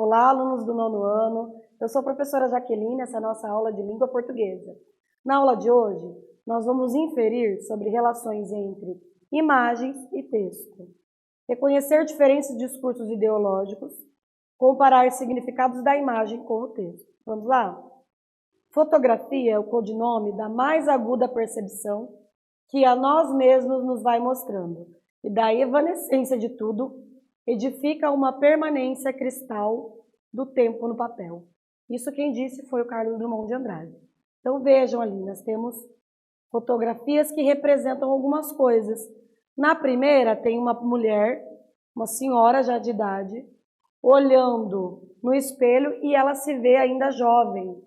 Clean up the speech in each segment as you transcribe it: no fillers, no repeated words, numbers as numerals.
Olá, alunos do 9º ano. Eu sou a professora Jaqueline, essa é a nossa aula de língua portuguesa. Na aula de hoje, nós vamos inferir sobre relações entre imagens e texto, reconhecer diferentes discursos ideológicos, comparar significados da imagem com o texto. Vamos lá? Fotografia é o codinome da mais aguda percepção que a nós mesmos nos vai mostrando, e da evanescência de tudo, edifica uma permanência cristal do tempo no papel. Isso quem disse foi o Carlos Drummond de Andrade. Então vejam ali, nós temos fotografias que representam algumas coisas. Na primeira tem uma mulher, uma senhora já de idade, olhando no espelho e ela se vê ainda jovem.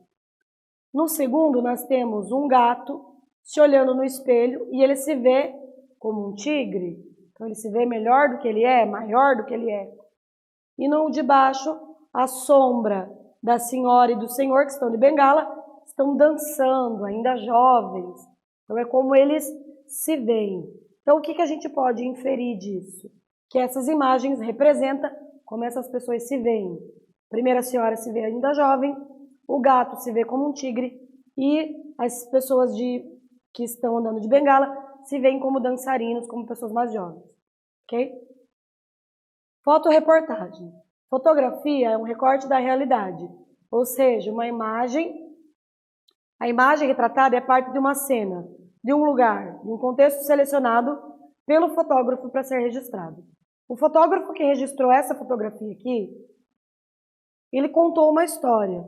No segundo nós temos um gato se olhando no espelho e ele se vê como um tigre. Então ele se vê melhor do que ele é, maior do que ele é. E no de baixo, a sombra da senhora e do senhor que estão de bengala estão dançando, ainda jovens. Então é como eles se veem. Então o que a gente pode inferir disso? Que essas imagens representam como essas pessoas se veem. A primeira senhora se vê ainda jovem, o gato se vê como um tigre e as pessoas que estão andando de bengala se veem como dançarinos, como pessoas mais jovens. Ok? Fotoreportagem. Fotografia é um recorte da realidade, ou seja, uma imagem. A imagem retratada é parte de uma cena, de um lugar, de um contexto selecionado pelo fotógrafo para ser registrado. O fotógrafo que registrou essa fotografia aqui, ele contou uma história.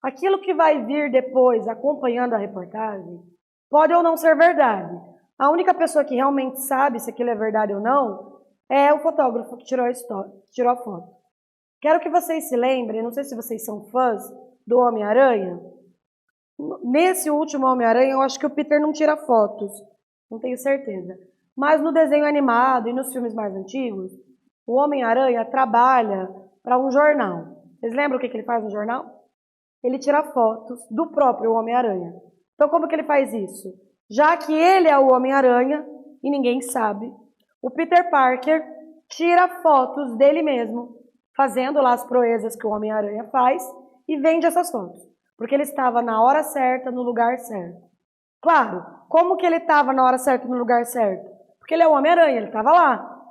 Aquilo que vai vir depois, acompanhando a reportagem, pode ou não ser verdade. A única pessoa que realmente sabe se aquilo é verdade ou não é o fotógrafo que tirou a foto. Quero que vocês se lembrem, não sei se vocês são fãs do Homem-Aranha. Nesse último Homem-Aranha, eu acho que o Peter não tira fotos, não tenho certeza. Mas no desenho animado e nos filmes mais antigos, o Homem-Aranha trabalha para um jornal. Vocês lembram o que ele faz no jornal? Ele tira fotos do próprio Homem-Aranha. Então, como que ele faz isso? Já que ele é o Homem-Aranha e ninguém sabe, o Peter Parker tira fotos dele mesmo, fazendo lá as proezas que o Homem-Aranha faz e vende essas fotos. Porque ele estava na hora certa, no lugar certo. Claro, como que ele estava na hora certa, no lugar certo? Porque ele é o Homem-Aranha, ele estava lá,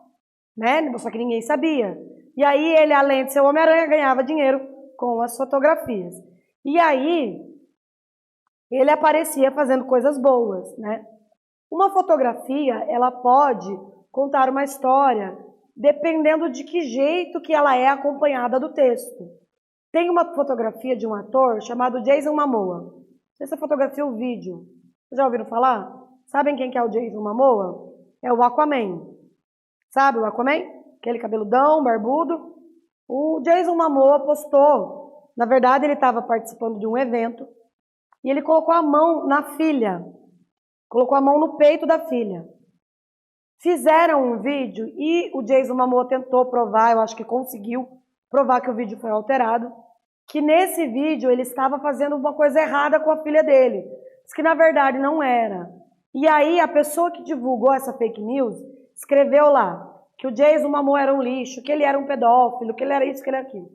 né? Só que ninguém sabia. E aí ele, além de ser o Homem-Aranha, ganhava dinheiro com as fotografias. E aí ele aparecia fazendo coisas boas, né? Uma fotografia, ela pode contar uma história dependendo de que jeito que ela é acompanhada do texto. Tem uma fotografia de um ator chamado Jason Momoa. Essa fotografia é um vídeo. Vocês já ouviram falar? Sabem quem que é o Jason Momoa? É o Aquaman. Sabe o Aquaman? Aquele cabeludão, barbudo. O Jason Momoa postou. Na verdade, ele estava participando de um evento e ele colocou a mão na filha. Colocou a mão no peito da filha. Fizeram um vídeo e o Jason Momoa tentou provar, eu acho que conseguiu provar que o vídeo foi alterado, que nesse vídeo ele estava fazendo uma coisa errada com a filha dele, que na verdade não era. E aí a pessoa que divulgou essa fake news escreveu lá que o Jason Momoa era um lixo, que ele era um pedófilo, que ele era isso, que ele era aquilo.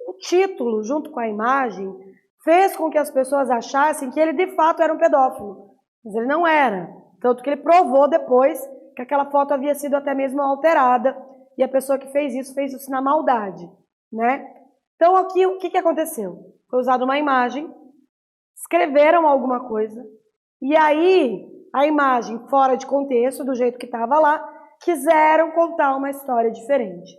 O título, junto com a imagem, fez com que as pessoas achassem que ele de fato era um pedófilo, mas ele não era. Tanto que ele provou depois que aquela foto havia sido até mesmo alterada e a pessoa que fez isso na maldade, né? Então aqui o que aconteceu? Foi usada uma imagem, escreveram alguma coisa e aí a imagem fora de contexto, do jeito que estava lá, quiseram contar uma história diferente.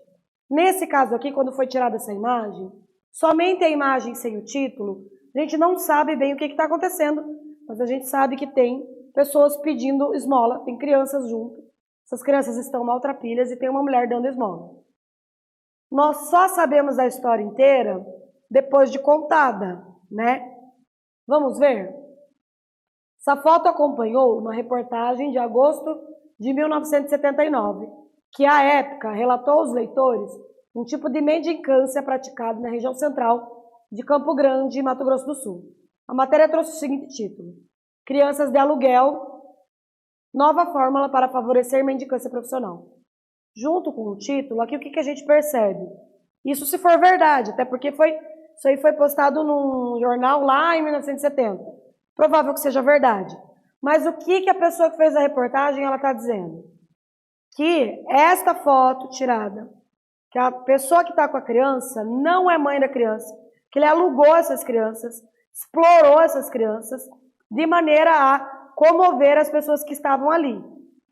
Nesse caso aqui, quando foi tirada essa imagem, somente a imagem sem o título, a gente não sabe bem o que está acontecendo, mas a gente sabe que tem pessoas pedindo esmola, tem crianças junto, essas crianças estão maltrapilhas e tem uma mulher dando esmola. Nós só sabemos a história inteira depois de contada, né? Vamos ver? Essa foto acompanhou uma reportagem de agosto de 1979, que à época relatou aos leitores um tipo de mendicância praticado na região central de Campo Grande, Mato Grosso do Sul. A matéria trouxe o seguinte título: Crianças de aluguel, nova fórmula para favorecer mendicância profissional. Junto com o título, aqui o que a gente percebe? Isso se for verdade, até porque isso aí foi postado num jornal lá em 1970. Provável que seja verdade. Mas o que a pessoa que fez a reportagem ela está dizendo? Que esta foto tirada, que a pessoa que está com a criança não é mãe da criança, que ele alugou essas crianças, explorou essas crianças, de maneira a comover as pessoas que estavam ali,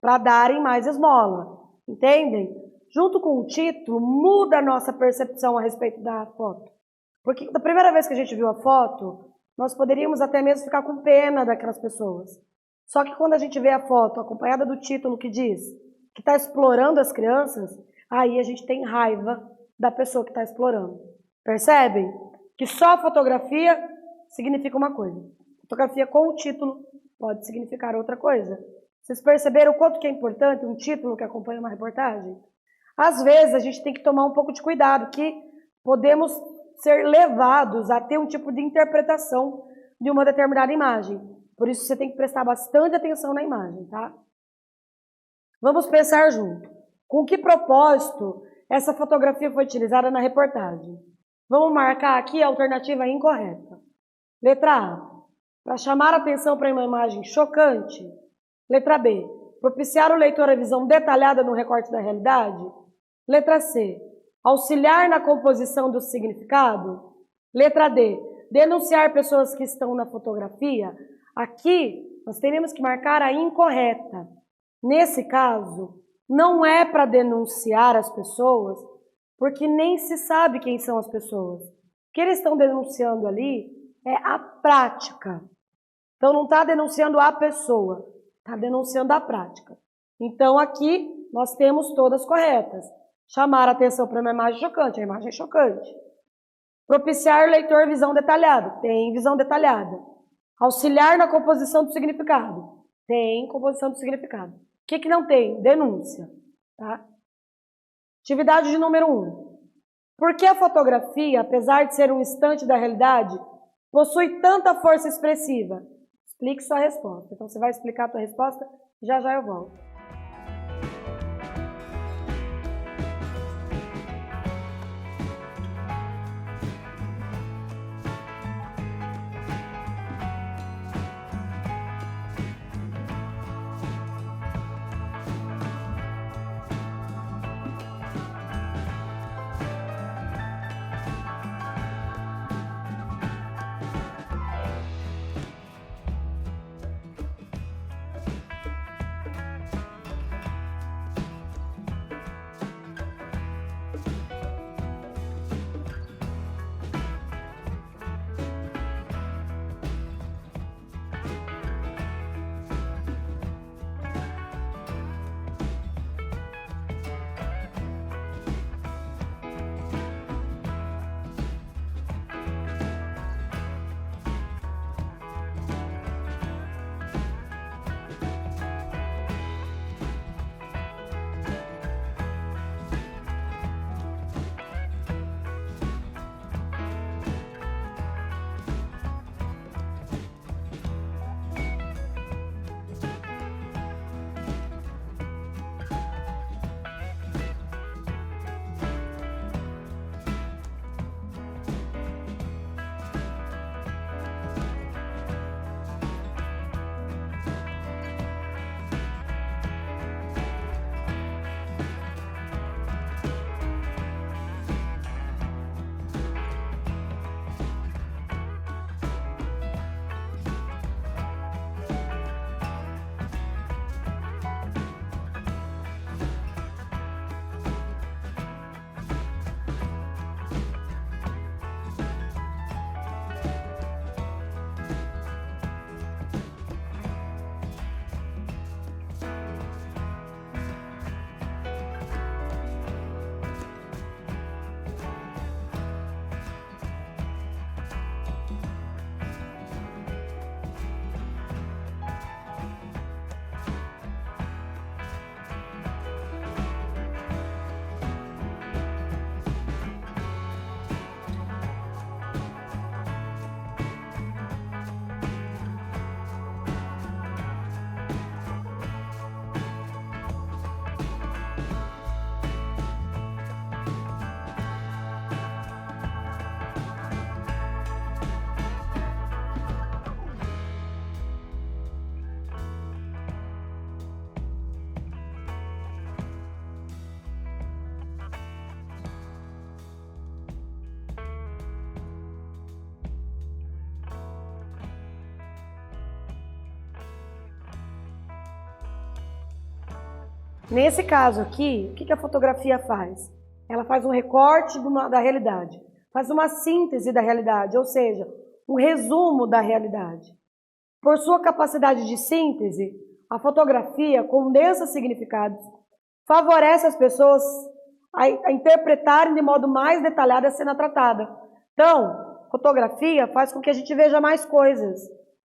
para darem mais esmola. Entendem? Junto com o título, muda a nossa percepção a respeito da foto. Porque da primeira vez que a gente viu a foto, nós poderíamos até mesmo ficar com pena daquelas pessoas. Só que quando a gente vê a foto acompanhada do título que diz que está explorando as crianças, aí a gente tem raiva da pessoa que está explorando. Percebem? Que só a fotografia significa uma coisa. Fotografia com o título pode significar outra coisa. Vocês perceberam o quanto que é importante um título que acompanha uma reportagem? Às vezes a gente tem que tomar um pouco de cuidado, que podemos ser levados a ter um tipo de interpretação de uma determinada imagem. Por isso você tem que prestar bastante atenção na imagem, tá? Vamos pensar junto. Com que propósito essa fotografia foi utilizada na reportagem? Vamos marcar aqui a alternativa incorreta. Letra A, para chamar a atenção para uma imagem chocante. Letra B, propiciar o leitor a visão detalhada no recorte da realidade. Letra C, auxiliar na composição do significado. Letra D, denunciar pessoas que estão na fotografia. Aqui nós teremos que marcar a incorreta. Nesse caso, não é para denunciar as pessoas, porque nem se sabe quem são as pessoas. O que eles estão denunciando ali é a prática. Então não está denunciando a pessoa, está denunciando a prática. Então aqui nós temos todas corretas. Chamar a atenção para uma imagem chocante, a imagem é chocante. Propiciar o leitor visão detalhada, tem visão detalhada. Auxiliar na composição do significado, tem composição do significado. O que não tem? Denúncia. Tá? Atividade de número 1. Por que a fotografia, apesar de ser um instante da realidade, possui tanta força expressiva? Explique sua resposta. Então você vai explicar a sua resposta, já eu volto. Nesse caso aqui, o que a fotografia faz? Ela faz um recorte da realidade, faz uma síntese da realidade, ou seja, um resumo da realidade. Por sua capacidade de síntese, a fotografia condensa significados, favorece as pessoas a interpretarem de modo mais detalhado a cena tratada. Então, fotografia faz com que a gente veja mais coisas,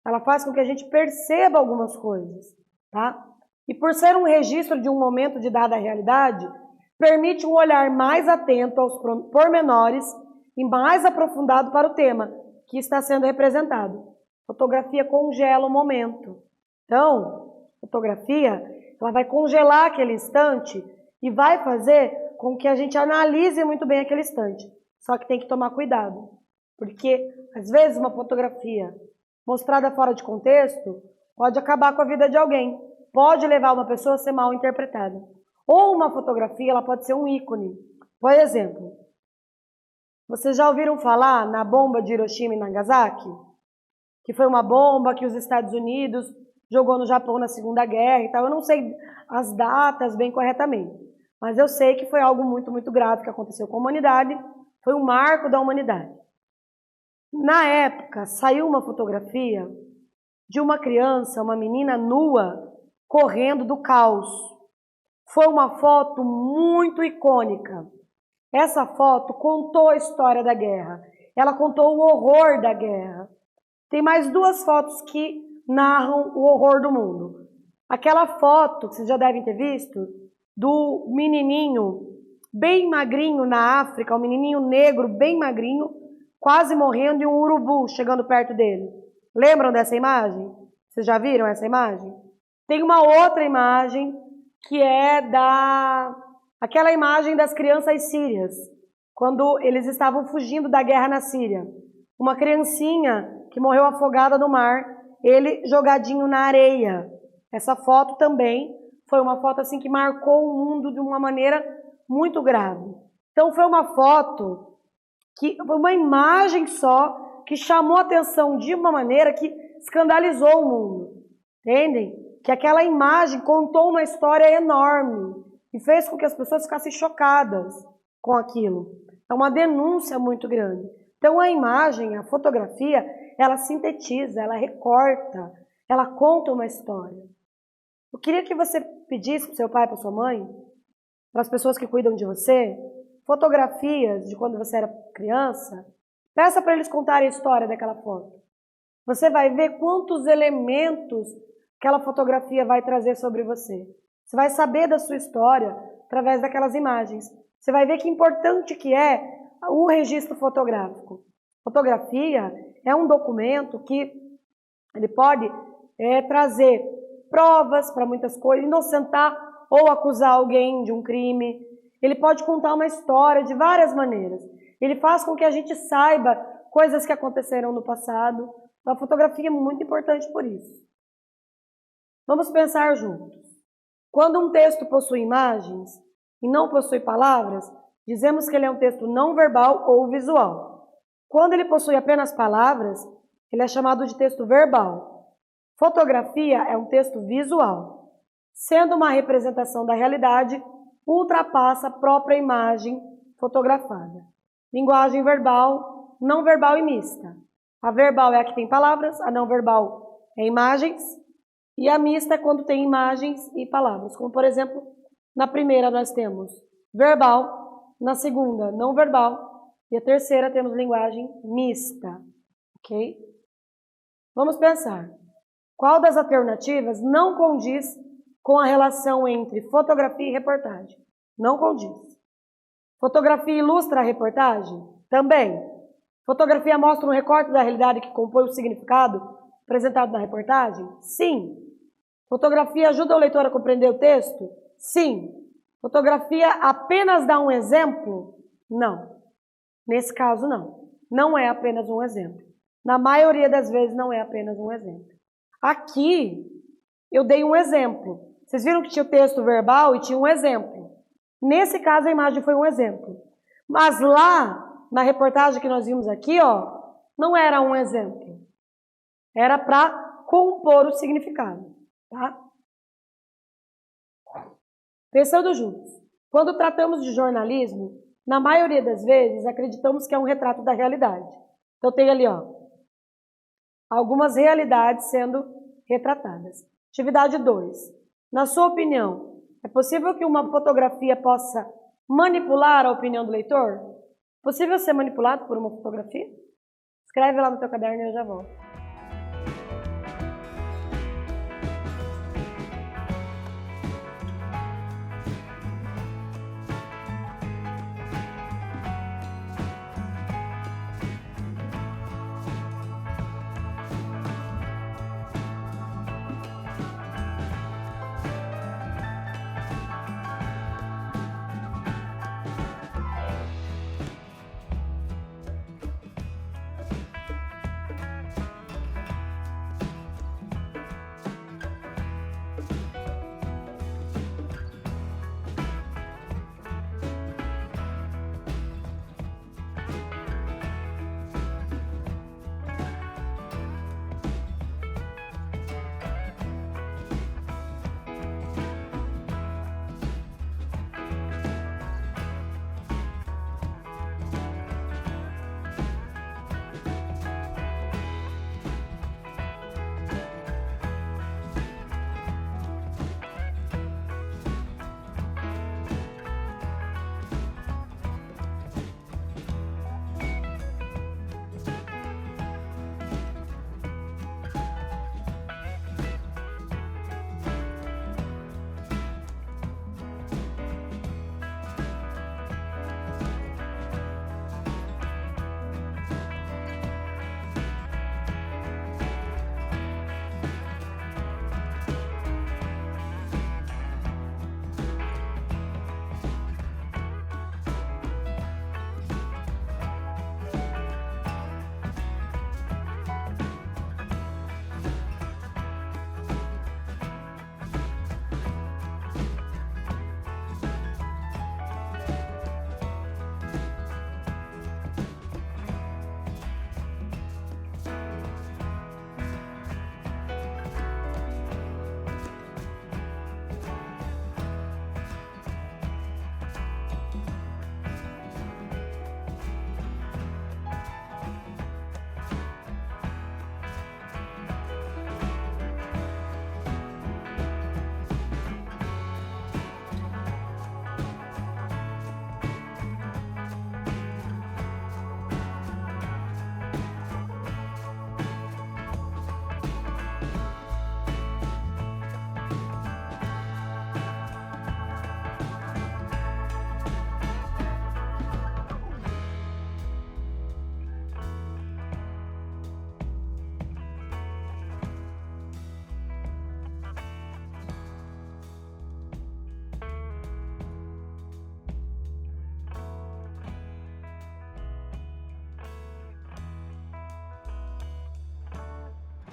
ela faz com que a gente perceba algumas coisas, tá? E por ser um registro de um momento de dada realidade, permite um olhar mais atento aos pormenores e mais aprofundado para o tema que está sendo representado. Fotografia congela o momento. Então, fotografia, ela vai congelar aquele instante e vai fazer com que a gente analise muito bem aquele instante. Só que tem que tomar cuidado, porque às vezes uma fotografia mostrada fora de contexto pode acabar com a vida de alguém, pode levar uma pessoa a ser mal interpretada. Ou uma fotografia, ela pode ser um ícone. Por exemplo, vocês já ouviram falar na bomba de Hiroshima e Nagasaki? Que foi uma bomba que os Estados Unidos jogou no Japão na Segunda Guerra e tal. Eu não sei as datas bem corretamente, mas eu sei que foi algo muito, muito grave que aconteceu com a humanidade, foi um marco da humanidade. Na época, saiu uma fotografia de uma criança, uma menina nua, correndo do caos. Foi uma foto muito icônica. Essa foto contou a história da guerra, ela contou o horror da guerra. Tem mais duas fotos que narram o horror do mundo. Aquela foto, que vocês já devem ter visto, do menininho bem magrinho na África, um menininho negro bem magrinho, quase morrendo, e um urubu chegando perto dele. Lembram dessa imagem? Vocês já viram essa imagem? Tem uma outra imagem que é aquela imagem das crianças sírias, quando eles estavam fugindo da guerra na Síria. Uma criancinha que morreu afogada no mar, ele jogadinho na areia. Essa foto também foi uma foto assim que marcou o mundo de uma maneira muito grave. Então foi uma foto, uma imagem só, que chamou a atenção de uma maneira que escandalizou o mundo. Entendem? Que aquela imagem contou uma história enorme e fez com que as pessoas ficassem chocadas com aquilo. É uma denúncia muito grande. Então a imagem, a fotografia, ela sintetiza, ela recorta, ela conta uma história. Eu queria que você pedisse para o seu pai, para sua mãe, para as pessoas que cuidam de você, fotografias de quando você era criança, peça para eles contarem a história daquela foto. Você vai ver quantos elementos aquela fotografia vai trazer sobre você. Você vai saber da sua história através daquelas imagens. Você vai ver que importante que é o registro fotográfico. Fotografia é um documento que ele pode trazer provas para muitas coisas, inocentar ou acusar alguém de um crime. Ele pode contar uma história de várias maneiras. Ele faz com que a gente saiba coisas que aconteceram no passado. A fotografia é muito importante por isso. Vamos pensar juntos. Quando um texto possui imagens e não possui palavras, dizemos que ele é um texto não verbal ou visual. Quando ele possui apenas palavras, ele é chamado de texto verbal. Fotografia é um texto visual. Sendo uma representação da realidade, ultrapassa a própria imagem fotografada. Linguagem verbal, não verbal e mista. A verbal é a que tem palavras, a não verbal é imagens, e a mista é quando tem imagens e palavras. Como, por exemplo, na primeira nós temos verbal, na segunda não verbal, e a terceira temos linguagem mista. Ok? Vamos pensar. Qual das alternativas não condiz com a relação entre fotografia e reportagem? Não condiz. Fotografia ilustra a reportagem? Também. Fotografia mostra um recorte da realidade que compõe o significado apresentado na reportagem? Sim. Fotografia ajuda o leitor a compreender o texto? Sim. Fotografia apenas dá um exemplo? Não. Nesse caso, não. Não é apenas um exemplo. Na maioria das vezes, não é apenas um exemplo. Aqui, eu dei um exemplo. Vocês viram que tinha o texto verbal e tinha um exemplo. Nesse caso, a imagem foi um exemplo. Mas lá, na reportagem que nós vimos aqui, ó, não era um exemplo. Era para compor o significado. Tá? Pensando juntos, quando tratamos de jornalismo, na maioria das vezes acreditamos que é um retrato da realidade. Então tem ali, ó, algumas realidades sendo retratadas. Atividade 2. Na sua opinião, é possível que uma fotografia possa manipular a opinião do leitor? É possível ser manipulado por uma fotografia? Escreve lá no teu caderno e eu já volto.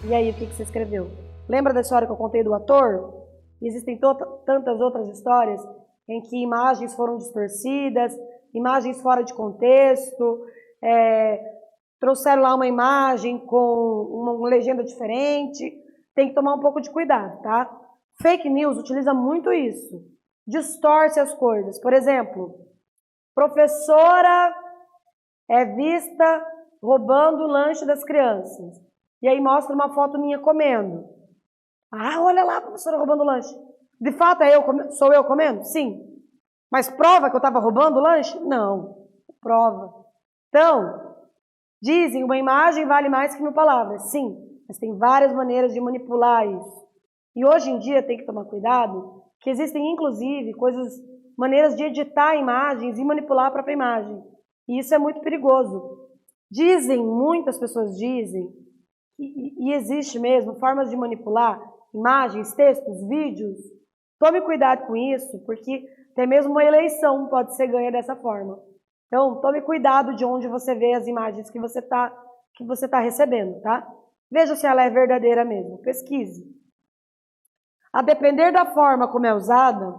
E aí, o que você escreveu? Lembra da história que eu contei do ator? Existem tantas outras histórias em que imagens foram distorcidas, imagens fora de contexto, trouxeram lá uma imagem com uma legenda diferente. Tem que tomar um pouco de cuidado, tá? Fake news utiliza muito isso. Distorce as coisas. Por exemplo, professora é vista roubando o lanche das crianças. E aí mostra uma foto minha comendo. Ah, olha lá a professora roubando o lanche. De fato, sou eu comendo? Sim. Mas prova que eu estava roubando o lanche? Não. Prova. Então, dizem, uma imagem vale mais que 1000 palavras. Sim, mas tem várias maneiras de manipular isso. E hoje em dia tem que tomar cuidado, que existem inclusive maneiras de editar imagens e manipular a própria imagem. E isso é muito perigoso. Muitas pessoas dizem, e existe mesmo formas de manipular imagens, textos, vídeos. Tome cuidado com isso, porque até mesmo uma eleição pode ser ganha dessa forma. Então, tome cuidado de onde você vê as imagens que você tá recebendo, tá? Veja se ela é verdadeira mesmo, pesquise. A depender da forma como é usada,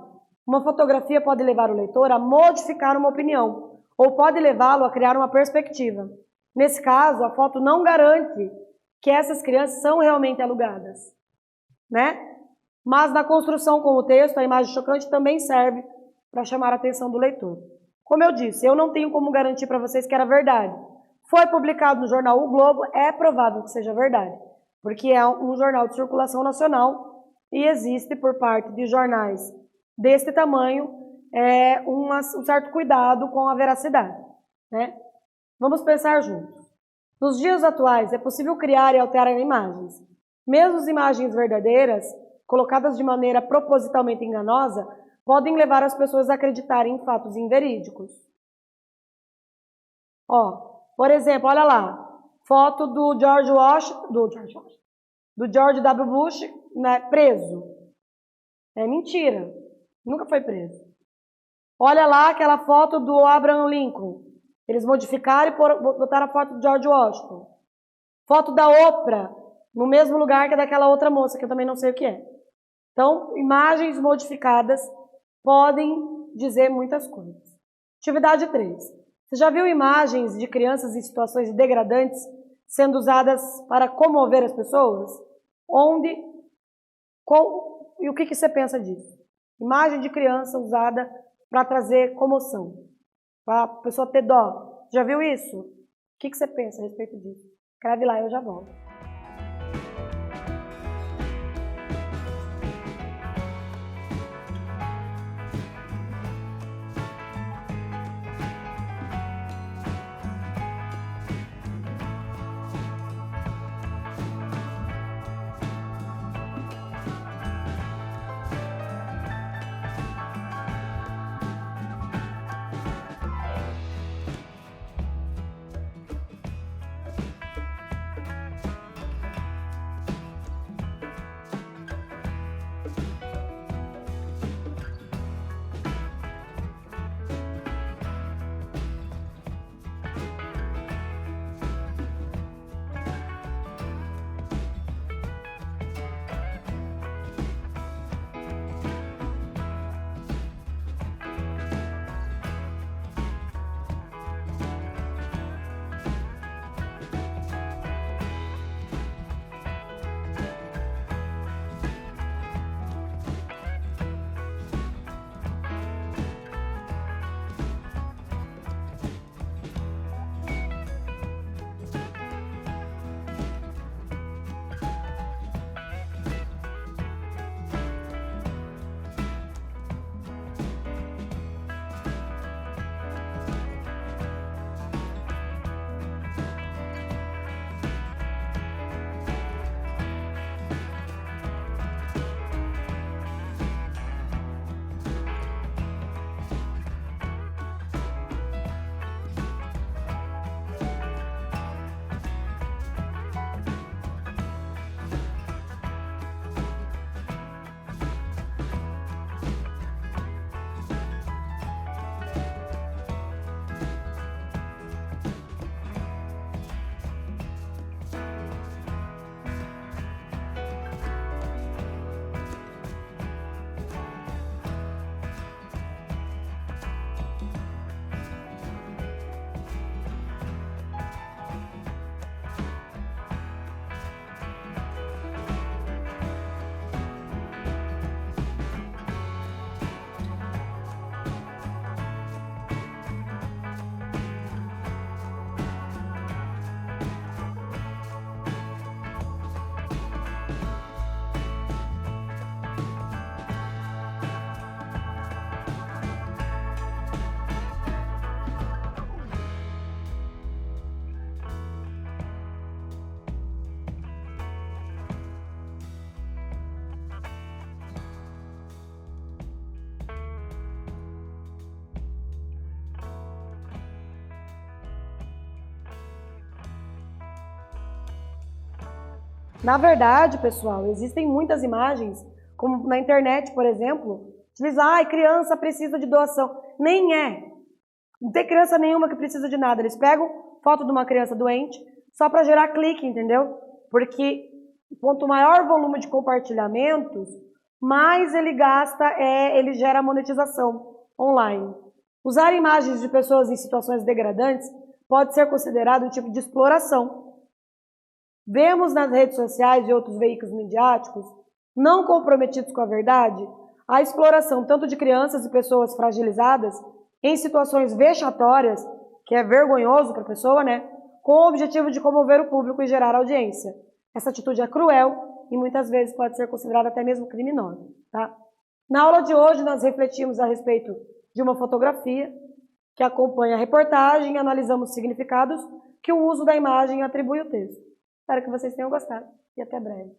uma fotografia pode levar o leitor a modificar uma opinião, ou pode levá-lo a criar uma perspectiva. Nesse caso, a foto não garante que essas crianças são realmente alugadas, né? Mas na construção com o texto, a imagem chocante também serve para chamar a atenção do leitor. Como eu disse, eu não tenho como garantir para vocês que era verdade. Foi publicado no jornal O Globo, é provável que seja verdade, porque é um jornal de circulação nacional e existe por parte de jornais desse tamanho um certo cuidado com a veracidade, né? Vamos pensar juntos. Nos dias atuais, é possível criar e alterar imagens. Mesmo as imagens verdadeiras, colocadas de maneira propositalmente enganosa, podem levar as pessoas a acreditarem em fatos inverídicos. Por exemplo, olha lá, foto do George W. Bush, né, preso. É mentira, nunca foi preso. Olha lá aquela foto do Abraham Lincoln. Eles modificaram e botaram a foto do George Washington. Foto da Oprah, no mesmo lugar que daquela outra moça, que eu também não sei o que é. Então, imagens modificadas podem dizer muitas coisas. Atividade 3. Você já viu imagens de crianças em situações degradantes sendo usadas para comover as pessoas? E o que você pensa disso? Imagem de criança usada para trazer comoção, para a pessoa ter dó. Já viu isso? O que você pensa a respeito disso? Escreve lá, eu já volto. Na verdade, pessoal, existem muitas imagens, como na internet, por exemplo, que diz, criança precisa de doação. Nem é. Não tem criança nenhuma que precisa de nada. Eles pegam foto de uma criança doente só para gerar clique, entendeu? Porque quanto maior o volume de compartilhamentos, mais ele gasta, ele gera monetização online. Usar imagens de pessoas em situações degradantes pode ser considerado um tipo de exploração. Vemos nas redes sociais e outros veículos midiáticos não comprometidos com a verdade, a exploração tanto de crianças e pessoas fragilizadas em situações vexatórias, que é vergonhoso para a pessoa, né? Com o objetivo de comover o público e gerar audiência. Essa atitude é cruel e muitas vezes pode ser considerada até mesmo criminosa, tá? Na aula de hoje nós refletimos a respeito de uma fotografia que acompanha a reportagem e analisamos os significados que o uso da imagem atribui ao texto. Espero que vocês tenham gostado e até breve.